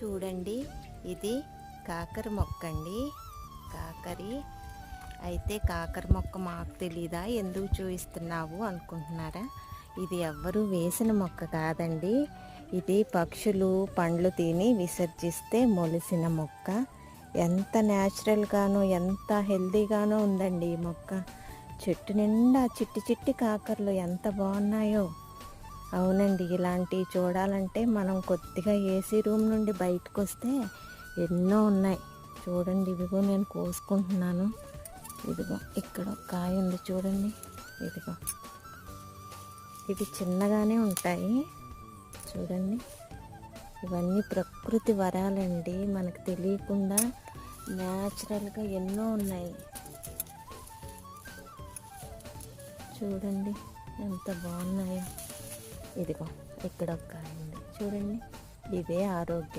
చూడండి, ఇది కాకర మొక్క అండి. కాకరి అయితే కాకర మొక్క మాకు తెలీదా, ఎందుకు చూపిస్తున్నావు అనుకుంటున్నారా? ఇది ఎవ్వరూ వేసిన మొక్క కాదండి. ఇది పక్షులు పండ్లు తిని విసర్జిస్తే మొలిసిన మొక్క. ఎంత న్యాచురల్గానో ఎంత హెల్దీగానో ఉందండి ఈ మొక్క. చెట్టు నిండా చిట్టి చిట్టి కాకరలు ఎంత బాగున్నాయో. అవునండి, ఇలాంటివి చూడాలంటే మనం కొద్దిగా ఏసీ రూమ్ నుండి బయటకు వస్తే ఎన్నో ఉన్నాయి. చూడండి, ఇదిగో నేను కోసుకుంటున్నాను. ఇదిగో ఇక్కడ ఒక కాయ ఉంది చూడండి. ఇదిగో ఇవి చిన్నగానే ఉంటాయి చూడండి. ఇవన్నీ ప్రకృతి వరాలండి, మనకు తెలియకుండా న్యాచురల్గా ఎన్నో ఉన్నాయి. చూడండి ఎంత బాగున్నాయో. ఇదిగో ఇక్కడ ఒక కాయ ఉంది చూడండి. ఇదే ఆరోగ్యం.